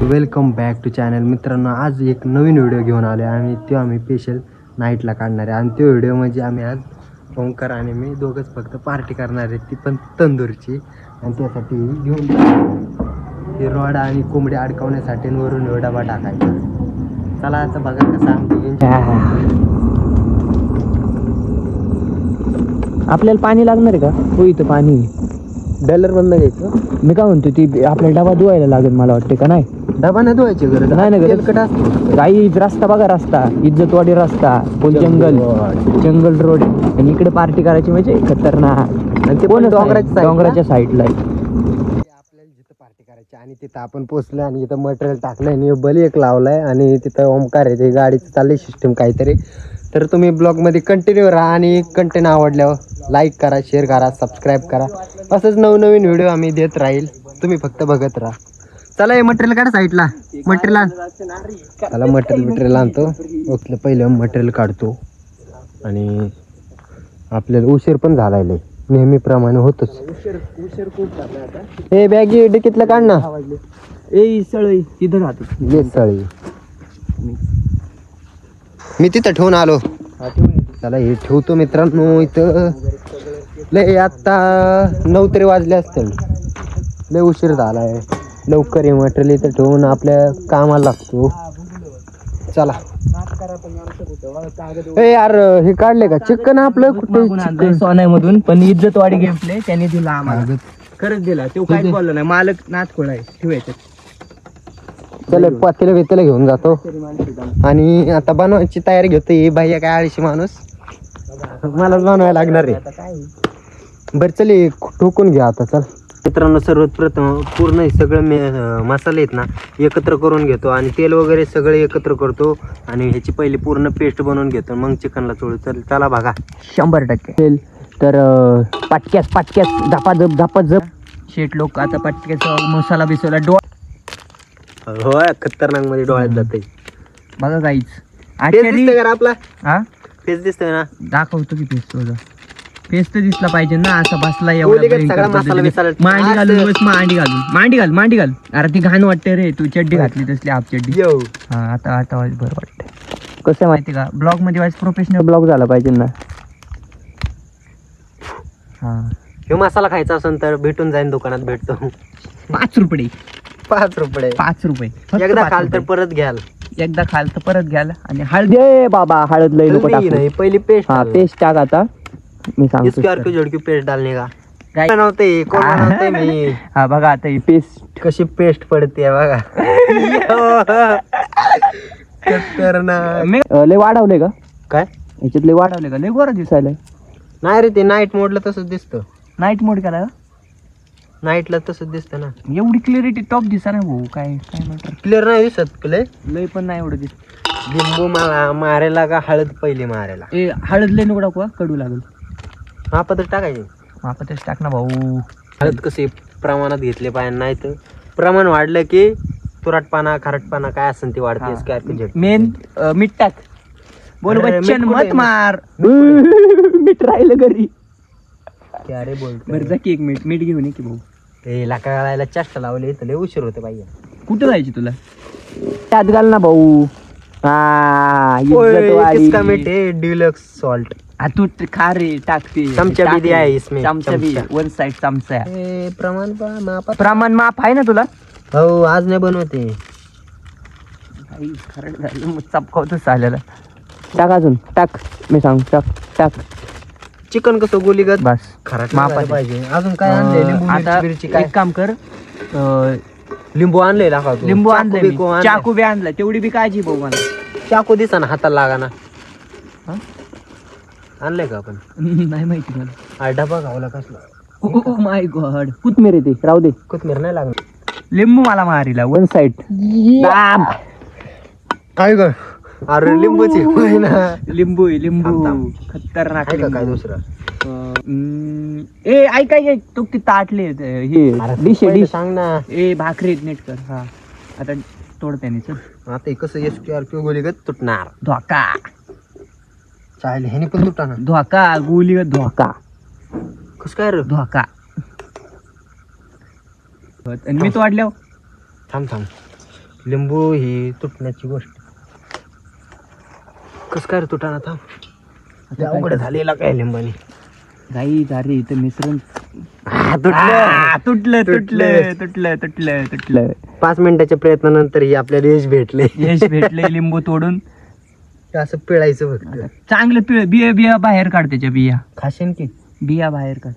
Welcome back to channel. मित्रांनो, आज एक नवीन व्हिडिओ घेऊन आलो आहे आणि तो आम्ही स्पेशल नाईटला काढणार आहे. आणि तो व्हिडिओ म्हणजे आम्ही आज ओंकार आणि मी दोघंच फक्त पार्टी करणार आहे, ती पण तंदूरची. आणि त्यासाठी घेऊन हे रॉड आणि कोंबडी अडकवण्यासाठी वरून डबा टाकायचा. चला आता बघा कसं आमची आपल्याला पाणी लागणार आहे का? हो, इथं पाणी डलर बंद घ्यायचं. मी काय म्हणतो, ती आपल्याला डबा धुवायला लागेल मला वाटते का? नाही, डबा नाही धुवायची गरज नाही ना, तेलकट असतो. काही रस्ता बघा, रस्ता इज्जतवाडी रस्ता, फुल जंगल रोड, आणि इकडे पार्टी करायची म्हणजे खतरनाक. आणि ते पण डोंगराच्या साईडला आहे. आपल्याला जिथं पार्टी करायची आणि तिथं आपण पोचलो आणि इथं मटेरियल टाकलंय आणि बली एक लावलाय आणि तिथं ओमकार आहे, ते गाडीचं चाललंय सिस्टम काहीतरी. तर तुम्ही ब्लॉगमध्ये कंटिन्यू राहा आणि कंटेंट आवडल्यावर लाईक करा, शेअर करा, सबस्क्राईब करा. असंच नवनवीन व्हिडिओ आम्ही देत राहील, तुम्ही फक्त बघत राहा. चला हे मटेरियल काढा साईडला. मटेरियल चला, मटेरियल आणतो. ओके, पहिलं मटेरियल काढतो. आणि आपल्याला उशीर पण झालाय, नेहमीप्रमाणे होतोच. उशीर खूप झाला आता. हे बॅगी डिकीतलं काढ ना. ए सळई तिथं राहतो. ये सळी, मी तिथं ठेवून आलो. चला हे ठेवतो मित्रांनो. इथं लय आता 9 तरी वाजले असतील, लय उशीर झालाय. लवकर हे मटेरियल इथं ठेवून आपल्या कामाला लागतो. चला. ए यार, हे काढले का चिकन आपलं? कुठे सोन्यामधून, पण इज्जतवाडी घेतले त्याने दिला आम्हाला. खरंच दिला. तो काहीच बोलला नाही. मालक नाथखोळा आहे, ठेवायचं. चला पातेलं बितेलं घेऊन जातो आणि आता बनवायची तयारी घेतो. ही बाई काय आळशी माणूस, मलाच बनवायला लागणार आहे. बरं चल ठोकून घ्या आता. चल मित्रांनो, सर्वात प्रथम पूर्ण सगळं मसाले आहेत ना एकत्र करून घेतो आणि तेल वगैरे सगळे एकत्र करतो आणि ह्याची पहिली पूर्ण पेस्ट बनवून घेतो, मग चिकनला चोळू. चला बघा. 100% तर पाटक्यास झपाझप शेट लोक आता पाटक्याचा मसाला बिसवला होय, खतरनाक मध्ये डोळ्यात जाते बघा गाईच. आपला हा फेस दिसतोय ना, दाखवतो की फेस तर दिसला पाहिजे ना. असा बसला एवढा मांडी घालून मांडी घाल. अरे ती घाण वाटते रे, तू चड्डी घातली तसली हाफ चड्डी. हा, आता बरं वाटतं. कसं माहिती का, ब्लॉग मध्ये वाईज प्रोफेशनल ब्लॉग झाला पाहिजे ना. हा, हे मसाला खायचा असेल तर भेटून जाईन, दुकानात भेटतो. 5 रुपये. 5 रुपये. 5 रुपये. एकदा खाल तर परत घ्याल. आणि हळद बाबा, हळद लई नको टाकू. पहिली पेस्ट. हा, पेस्ट टाक. आता मी सांगतो, झडकी पेस्ट डालणे का काय बनवते, कोण बनवते मी. हा बघा, आता ही पेस्ट कशी पेस्ट पडते बघा. लय वाढवले का काय याच्यात? लय वाढवले का? लय गोरा दिसायला. नाही रे, ते नाईट मोडला तसंच दिसतं. नाईट मोड केला का? नाईटला तसंच दिसतं ना. एवढी क्लिअरिटी टॉप दिसा ना भाऊ. काय म्हणतात, क्लिअर नाही दिसत. लय पण नाही एवढं दिसत. लिंबू मला मारायला का हळद पहिली मारायला? हळद लय नको टाकू, कडू लागेल. मापात टाकायचे. मापातच टाक ना भाऊ. हळद कसे प्रमाणात घेतले पाहिजे, नाही तर प्रमाण वाढलं की तुरटपाना खारटपाना काय असेल ते वाढते. मेन मीठ टाक. बोल बच्चन, मत मार. मीठ राहिलं घरी. अरे बोल बरं जा की, एक मीठ घेऊन ये की भाऊ. ते लाकडाला चेष्टा लावली तर लय उशीर होते पाहिजे. कुठं जायची तुला? त्यात घाल ना भाऊ. हा, मीठ आहे डिलक्स सॉल्ट. तू खा रे, टाकते. चमचा भी दिया है इसमें. चमचा भी, 1 साइड चमचा. प्रमाण माप आहे ना तुला? हो, आज नाही बनवते. खरड झालं, मग चपकावतच चालेल. टाक अजून, टाक. मी सांग, टाक. चिकन कसं गोलीगत बस खराट पाहिजे. अजून काय आणले? आता एक काम कर, लिंबू आणले. लिंबू आणले, चाकू बी आणला. तेवढी बी काळजी भाऊ मला. चाकू दिसा ना, हाताला लागा ना. आणलंय का आपण? नाही माहिती मला. डबा गावला कसला. Oh my God. कोथमीर ते राहू दे. कोथमीर नाही लागणार. लिंबू मला मारीला 1 साइड. काय ग? अरे लिंबूची लिंबू खतरनाक. काय दुसरं? ऐक तू ती ताटले हे सांग ना. भाकरी नीट कर. हा, आता तोडते नाही. चल आता कसं SQRP गोलीगत तुटणार. धोका चालेल, ह्याने पण तुटा ना. धोका गोलीगत धोका. कसं काय रे? धोका. आणि मी तो वाढल्या. थांब लिंबू ही तुटण्याची गोष्ट. कस काय रे तुटाना थांब. आता अवघड झालेला काय लिंबाने. गाई झाली इथं मिश्रण तुटलं. तुटलं तुटलं तुटलं तुटलं तुटलं. 5 मिनिटाच्या प्रयत्नानंतर ही आपल्याला यश भेटले. यश भेटले लिंबू तोडून. असं पिळायचं फक्त. चांगलं बिया बिया बाहेर काढ त्याच्या बिया. खाशीन की बिया बाहेर काढ.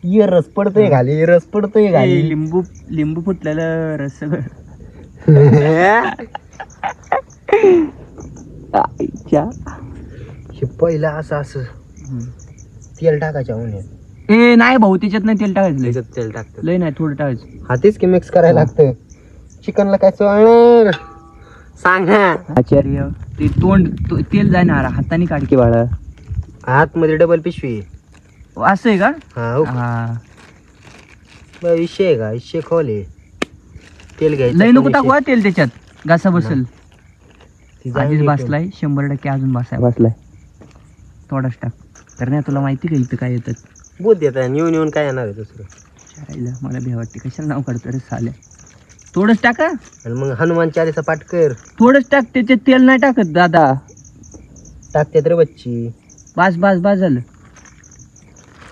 ये रस पडतोय खाली, रस पडतोय खाली. लिंबू लिंबू फुटलेलं रस सगळं. आईच्या. हे पहिला असं असं तेल टाकायच्या उन्हात. ए नाही भाऊ त्याच्यात नाही तेल टाकायचं लय. त्याच्यात तेल टाकतं. लय नाही थोडं टाकायचं. हा तेच की मिक्स करायला लागतं. चिकनला काय चवणार सांग ना. आचार्य ते तेल जाणार हाताने काढके बाळा. आतमध्ये डबल पिशवी. असं आहे का? हा विषय आहे का? विषय खोले. तेल घ्यायचं. लय नको टाकू तेल त्याच्यात. घासा बसल. आधीच बसलाय 100% अजून बसलाय. थोडाच टाक. तर नाही तुला माहिती का इथं काय येतात? बोध देत येऊन येऊन काय येणार आहे दुसरं. मला भ्या वाटते कशाला नाव काढतो रे साल्या. थोडंच टाका. आणि मग हनुमान चालीसा पाठ कर. थोडंच टाक त्याच्यात तेल नाही टाकत दादा. टाकतात रे बच्ची. बास बास बास झालं.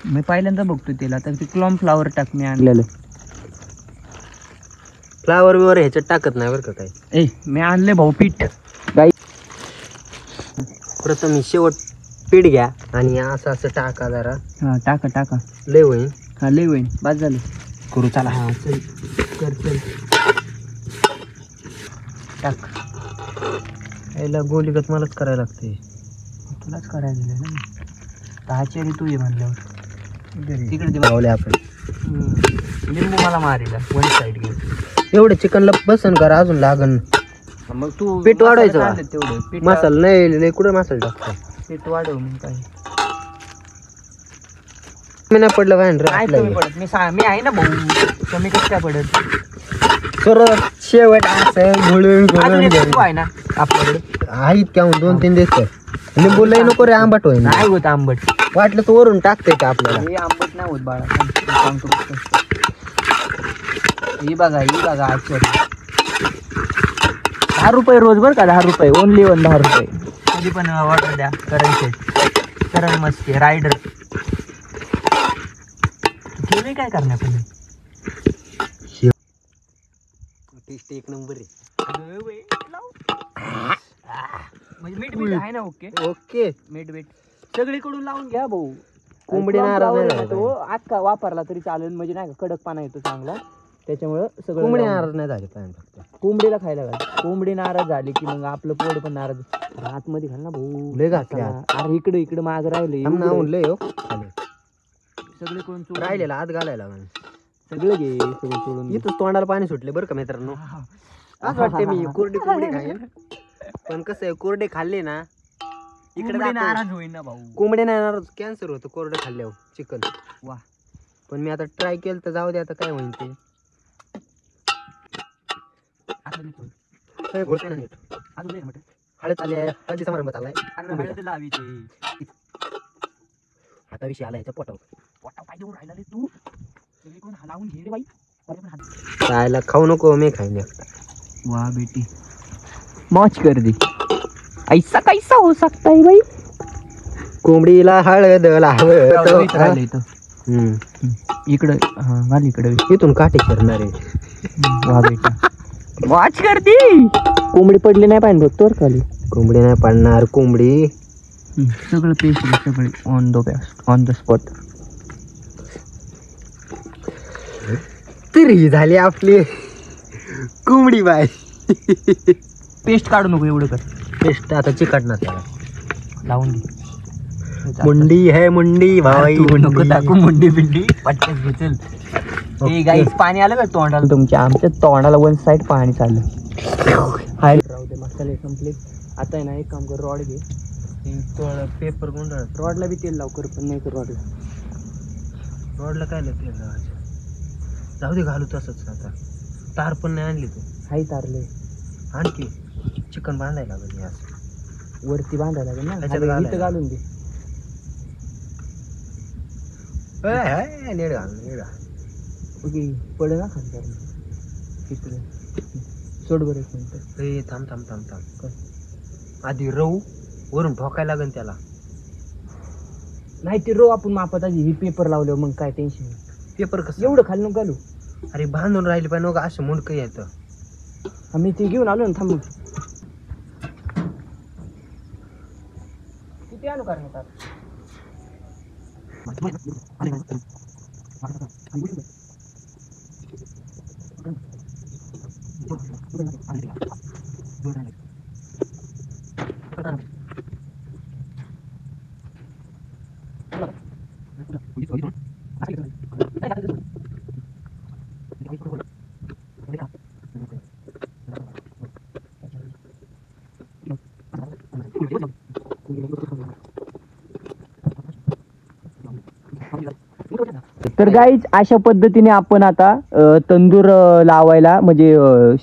मी पहिल्यांदा बघतो तेल. आता ते क्लॉम फ्लावर टाक मी आणलेलं. फ्लावर बिवर ह्याच्यात टाकत नाही बरं का काय. ए मी आणले भाऊ पीठ. गाई प्रथम शेवट पीठ घ्या आणि असं असं टाका जरा. हा टाका टाका. लय होईल. हा लय होईन. बास झालं. करू चला. हा चल कर चल. टाक. याला गोलीगत मलाच करायला लागते. तुलाच करायचं ना. दहाची तू ये म्हणल्यावर तिकडे दे मावले आपण. लिंबू मला मारेल. वन साईड घे. एवढं चिकनला बसन करा अजून लागन. मग तू पीठ वाढवायचं का? तेवढं पीठ मसाला नाही लय कुठं मसाला टाकतो. पीठ वाढव मग काय. मी नाही पडलं बाहेर काय कमी पडत. मी आहे ना भाऊ. कमी कसं काय पडत. सरळ शेवट असं घोळून अजून एक घोळून लिंबू आहे ना आपल्याकडे. आहेत का 2-3 दिवस. लिंबू लय नको रे आंबट होईल. नाही होत आंबट. वाटलं तर वरून टाकते का आपल्याला. हे आंबट नाही होत बाळा. सांगतो फक्त. ही बघा आश्चर्य. 10 रुपये रोज बरं का. 10 रुपये ओनली 10 रुपये. कधी पण ऑर्डर द्या. करण मस्ती रायडर. तुम्ही काय करणार पण टेस्ट एक नंबर आहे. म्हणजे मीठ आहे ना. Okay okay. मीठ सगळीकडून लावून घ्या भाऊ. कोंबडी नाराज नाही तो आजका वापरला तरी चालेल. म्हणजे नाही का कडक पाना येतो चांगला. त्याच्यामुळं सगळं कोंबडी लावून. नाराज नाही झाली फक्त. कोंबडीला खायला घाल. कोंबडी नाराज झाली की मग आपलं पोट पण नाराज. आतमध्ये घाल ना भाऊ. लय घातल्या. अरे इकडे माग राहिले. लय हो खाली. सगळीकडून चोळून राहिलेला आत घालायला सगळं घे. सगळं चोळून घे. इथं तोंडाला पाणी सुटले बरं का मित्रांनो. असं वाटते मी कोरडे खाईन. पण कसं आहे कोरडे खाल्ले ना इकडे नाराज होईल ना भाऊ. कोंबडे नाही नाराज. कॅन्सर होतं कोरडे खाल्ल्यावर चिकन. वा. पण मी आता ट्राय केलं तर जाऊ दे आता काय होईल ते. हळद आली आहे. हळदी समारंभ चाललाय. आता विषय आला याच्या पोटावर. तू हलावून घे रे बाई. खायला खाऊ नको मी खाईन. वाह बेटी मौज कर दी. ऐसा कैसा हो सकता है भाई. कोंबडीला हळद लावत. इकडं घाल इकडे. इथून काठी फिरणार आहे. वाह बेटा मौज कर दी. कोंबडी पडली नाही पाहिजे बघ खाली. कोंबडी नाही पडणार. कोंबडी सगळं पेस्ट सगळे ऑन द स्पॉट. तरी झाली आपली कोंबडी बाय. पेस्ट काढू नको एवढं कर. पेस्ट आता चिकटणार त्याला लावून घे. मुंडी है मुंडी भाई. नको टाकू मुंडी बिंडी पटकन घेचल. हे गाईस पाणी आलं का तोंडाला तुमच्या? आमच्या तोंडाला वन साइड पाणी चाललं. राहू दे मसाले संपले. आता आहे ना एक काम कर. रॉड घे. पेपर गुंडाळ. रॉडला बी तेल लाव कर. पण नाही तर रॉडला काय तेल लावायचं. जाऊ दे घालू तसंच. आता तार पण नाही आणली तू. हाई तारले आणखी चिकन बांधायला लागेल. वरती बांधायला लागेल ना. त्याच्यात इथं घालून दे. नीट घाल नीट घाल. ओके पड ना खाली इकडे. सोड बरं एक मिनिट. ए थांब थांब थांब थांब आधी रवू वरून ठोकायला लागेल त्याला. नाही ते रो आपण मापत आधी ही पेपर लावल्यावर मग काय टेन्शन. पेपर कसं एवढं खाली नको घालू. अरे बांधून राहिले पाहिजे नको असं मुंडकं येतं. आम्ही ते घेऊन आलो ना थांब. किती आणू करण्यात तर गाईज अशा पद्धतीने आपण आता तंदूर लावायला म्हणजे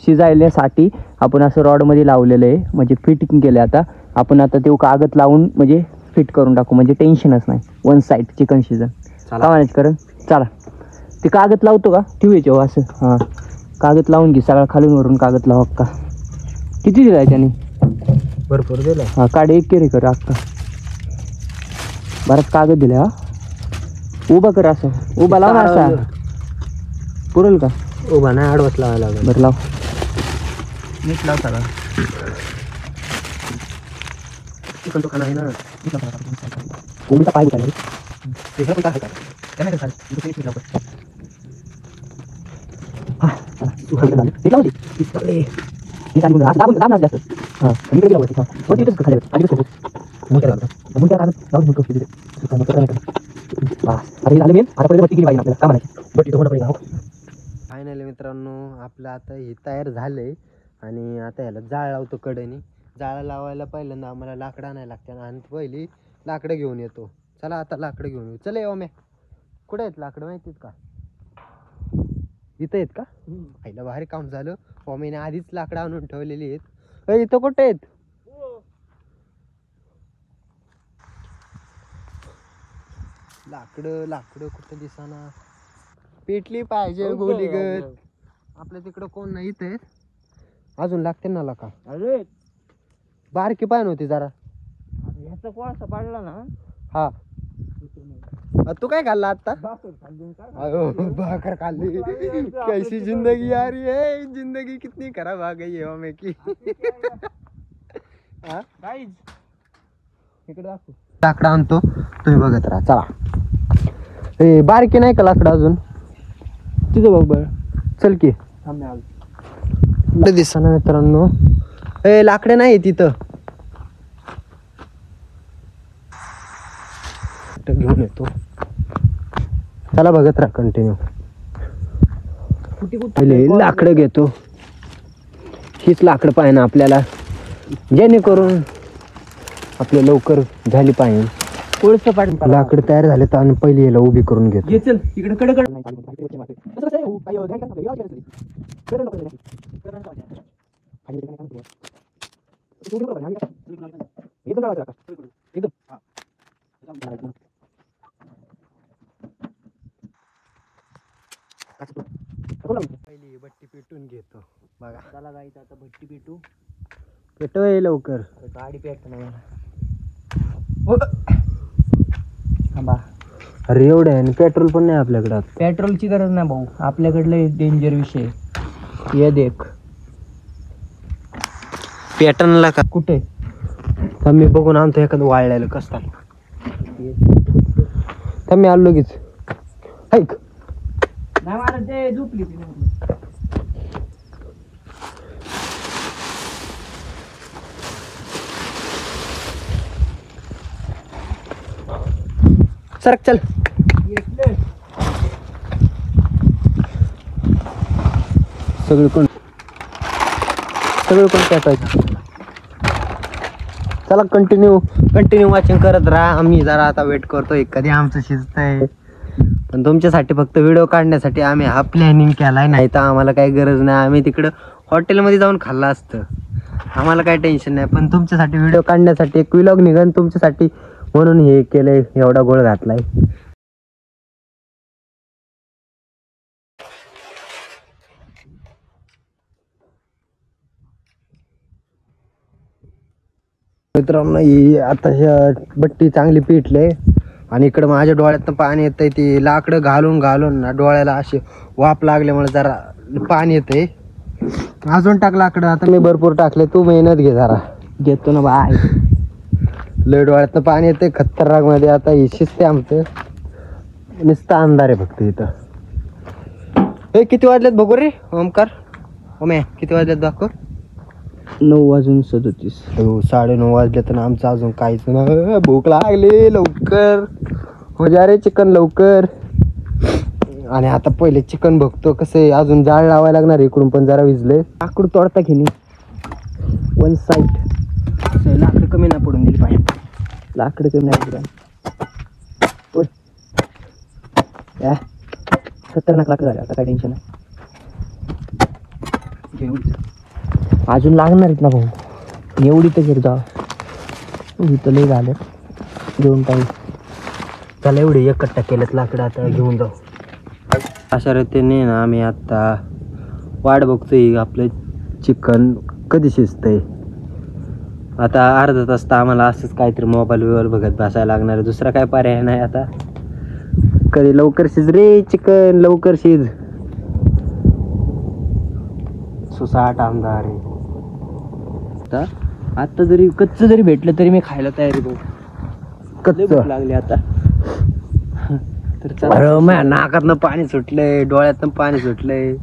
शिजायल्यासाठी आपण असं रॉड मध्ये लावलेलं आहे म्हणजे फिटिंग केलं. आता आपण आता ते कागद लावून म्हणजे फिट करून टाकू म्हणजे टेन्शनच नाही. वन साईड चिकन शिजन का मॅनेज करून. चला ते कागद लावतो का ठेवायचे असं. हां कागद लावून घे सगळा खालून वरून कागद लावा का. किती दिलाय त्याने भरपूर दिलं. हां काढ एक केरी कर अक्का. बराच कागद दिला. हा उभा कर असं उभा लाव ना असा पुरेल का. उभा नाही आडवत लावायला लागेल. बरं लाव नीट लाव सगळा. चिकन तो खाना आहे ना. कोणता पाय घाल वेगळं पण काय काय घाल तू खाली घाल ते लाव दे. हे काय बोलू दाब दाब जास्त. हां इकडे लाव ते. वरती इथेच खाली आधी बस. मुंडा कागद लाव मुंडा फिरते. अरे झालं मेन आता पहिले बत्ती केली पाहिजे आपल्याला. का म्हणायचं बत्ती तो पहिले. फायनली मित्रांनो आपलं आता हे तयार झालंय आणि आता ह्याला जाळ लावतो कडेने. जाळ लावायला पहिल्यांदा आम्हाला लाकडं आणायला लागतं आणि पहिली लाकडं घेऊन येतो. चला आता लाकडं घेऊन येऊ. चला येऊ कुठे आहेत लाकडं माहितीत का. इथं आहेत का. पहिलं बाहेर काम झालं. ओमेने आधीच लाकडं आणून ठेवलेली आहेत. इथं कुठे आहेत. लाकडं लाकडं कुठं दिसाना. पेटली पाहिजे गोलीगत. आपल्या तिकडं कोण नाही. इथं अजून लागते ना लाका. अरे बारकी पाय नव्हती जरा. ह्याचा कोळसा पाडला ना. हा तू काय खाल्ला आता. भाकर खाल्ली. कैसी जिंदगी आ रही है. जिंदगी कितनी खराब आ गई है ओमे की. इकडे दाखव. लाकडं आणतो तुम्ही बघत राहा. चला ए बारकी नाही का लाकडं अजून. तिथं बघ बरं. चल की दिसा मित्रांनो. ए लाकडे नाही तिथं. घेऊन येतो. चला बघत राहा कंटिन्यू. पहिले लाकडं घेतो. हीच लाकडं पाहिजे ना आपल्याला जेणेकरून आपले लवकर झाली पाहिजे. कोळसा पाड लाकडं तयार झाले तर आणि पहिले याला उभी करून घेतो. चल इकडे कडे कडे. पहिली बट्टी पेटून घेतो. बघा चला जायचं आता भट्टी पेटू. पेटोय लवकर. गाडी पेट नाही. थांबा. अरे एवढं आहे आणि पेट्रोल पण नाही आपल्याकडे आता. पेट्रोलची गरज नाही भाऊ. आपल्याकडले डेंजर विषय. ये देख पेटनला का कुठे. तर मी बघून आणतो एखादं वाळलेलं कसं. तर मी आलो लगेच. ऐक नाही मला ते झोपली. सरक चल. सगळीकडून पेटायचं. चला कंटिन्यू वॉचिंग करत राहा. आम्ही जरा आता वेट करतोय कधी आमचं शिजतंय. पण तुमच्यासाठी फक्त व्हिडिओ काढण्यासाठी आम्ही हा प्लॅनिंग केलाय. नाही तर आम्हाला काही गरज नाही. आम्ही तिकडं हॉटेलमध्ये जाऊन खाल्लं असतं. आम्हाला काही टेन्शन नाही. पण तुमच्यासाठी व्हिडिओ काढण्यासाठी एक व्लॉग निघन तुमच्यासाठी म्हणून हे केलंय. एवढा गोळ घातलाय. मित्रांनो ही आता बट्टी चांगली पिटले आणि इकडं माझ्या डोळ्यातनं पाणी येतंय. ती लाकडं घालून घालून ना डोळ्याला असे वाफ लागल्यामुळे जरा पाणी येतंय. अजून टाक लाकडं. आता मी भरपूर टाकले, तू मेहनत घे जरा. घेतो ना बाय. लय डोळ्यातनं पाणी येतंय खतरनाक मध्ये. आता ही शिस्ते आमचं नुसतं अंधार आहे फक्त इथं. हे किती वाजलेत बघू रे ओमकार. ओमे किती वाजलेत दाखव. 9:37. हो 9:30 वाजले तर आमचं अजून काहीच नाही. भूक लागली लवकर हो जा रे चिकन लवकर. आणि आता पहिले चिकन बघतो कसं आहे. अजून जाळ लावायला लागणार इकडून पण जरा विजले. लाकूड तोडता घेणे वन साईड. लाकडं कमी नाही पडून दिली पाहिजे. लाकडं कमी नाही या खतरनाक लाकडं झाले आता काय टेन्शन नाही. अजून लागणार आहेत ना भाऊ. एवढी तर घेत जा इथं लई झालं घेऊन टाईम. त्याला एवढी एकट्टा केलेत लाकडं आता घेऊन जाऊ. अशा रीतीने ना आम्ही आता वाट बघतोय आपलं चिकन कधी शिजतंय. आता अर्धा तास तर आम्हाला असंच काहीतरी मोबाईल बघत बसायला लागणार आहे. दुसरा काय पर्याय नाही आता. कधी लवकर शिज रे चिकन लवकर शिज. सुसाट आमदार आहे. आता जरी कच्च जरी भेटलं तरी मी खायला तयार आहे भाऊ. कच्चं भूक लागली आता. तर माझ्या नाकातनं पाणी सुटलंय, डोळ्यातनं पाणी सुटलंय.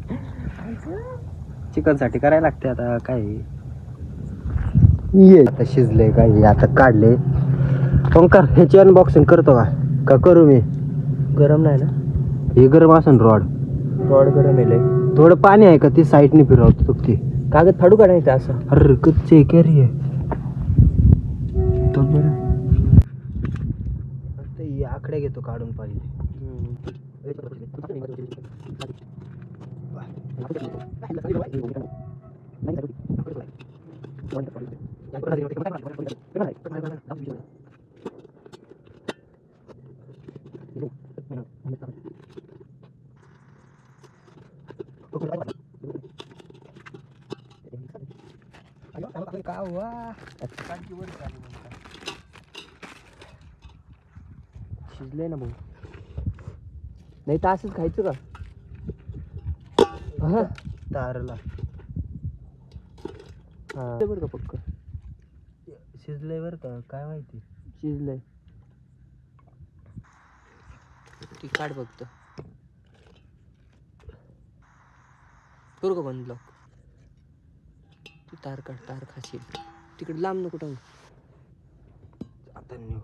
चिकन साठी करायला लागते आता काय. ये आता शिजले काय आता काढले. ओंकार ह्याची अनबॉक्सिंग करतो का करू मी. गरम नाही ना. हे गरम असेल रॉड गरम आहे. थोडं पाणी आहे का ती साईडने फिरवतो ती. कागद फाडू का नाही ते असं. अरे कच्चे कॅरी आहे तो बरं. आता ही आकड्या घेतो काढून पाहिजे. शिजले ना भाऊ. नाही तर असंच खायचं का. तारला बरं का पक्क शिजलंय बरं का. काय माहिती शिजलंय. ती काढ बघतो. करू का बंद ब्लॉक. तू तार काढ. तार खाशील तिकडे लांब नको टाकू. आता नेऊ.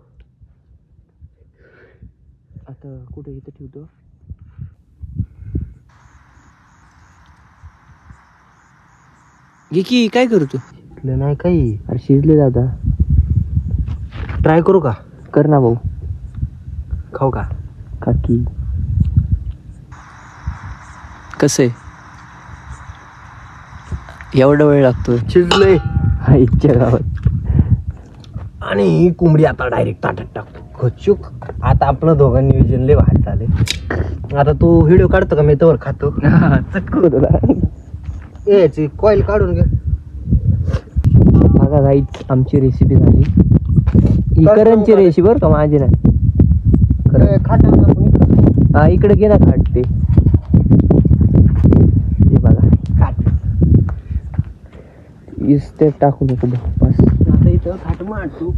आता कुठे इथं ठेवतो. घे की काय करू तू. नाही काही. अरे शिजले दादा. ट्राय करू का. कर ना भाऊ. खाऊ का. काकी कसं आहे. एवढा वेळ लागतो. शिजलंय आईच्या गावात. आणि ही कोंबडी आता डायरेक्ट ताटात टाकतो खचूक. आता आपलं दोघं नियोजन लय भारी चालेल. आता तू व्हिडिओ काढतो का मी तोवर खातो. चटकू तुला. याची कॉईल काढून घे. बघा गाईच आमची रेसिपी झाली. ही करणची रेसिपी बरं का माझी नाही. हा इकडे घे ना खाट ते बघा. इस्ते टाकू नको बस. आता इथं खाट मारतो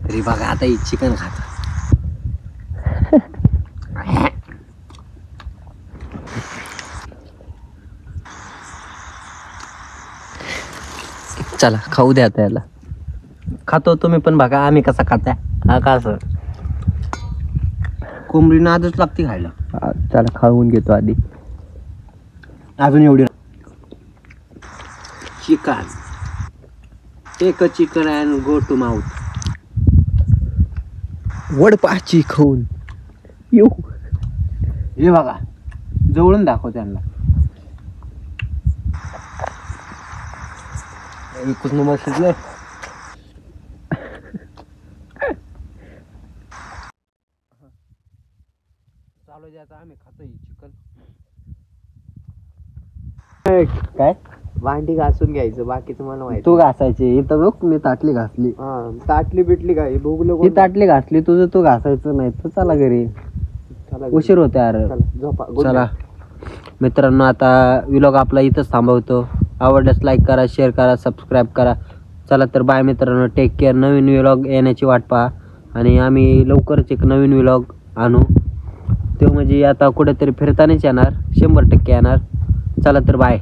तरी बघा. आता ही चिकन खात. चला खाऊ द्या आता याला. खातो तुम्ही पण बघा आम्ही कसा खाताय. हा का सर कोंबडी नादच लागते खायला. चला खाऊन घेतो आधी. अजून एवढी chicken. Take chicken and go to mouth. वडपाची खाऊन येऊ. हे बघा जवळून दाखव त्यांना. एकच नंबर शिजलंय. चालू द्यायचं आम्ही खातोय चिकन. काय भांडी घासून घ्यायचं, बाकीचं मला माहिती. तू घासायची इथं बघ, मी ताटली घासली. ताटली बिटली काय भोगलो ही ताटली घासली, तुझं तू घासायचं नाही तर चला घरी, उशीर होते अरे. चला मित्रांनो, आता व्लॉग आपला इथंच थांबवतो. आवडल्यास लाईक करा, शेअर करा, सबस्क्राईब करा. चला तर बाय मित्रांनो, टेक केअर. नवीन व्लॉग येण्याची वाट पहा आणि आम्ही लवकरच एक नवीन व्लॉग आणू. तो म्हणजे आता कुठेतरी फिरतानाच येणार, 100% येणार. चला तर बाय.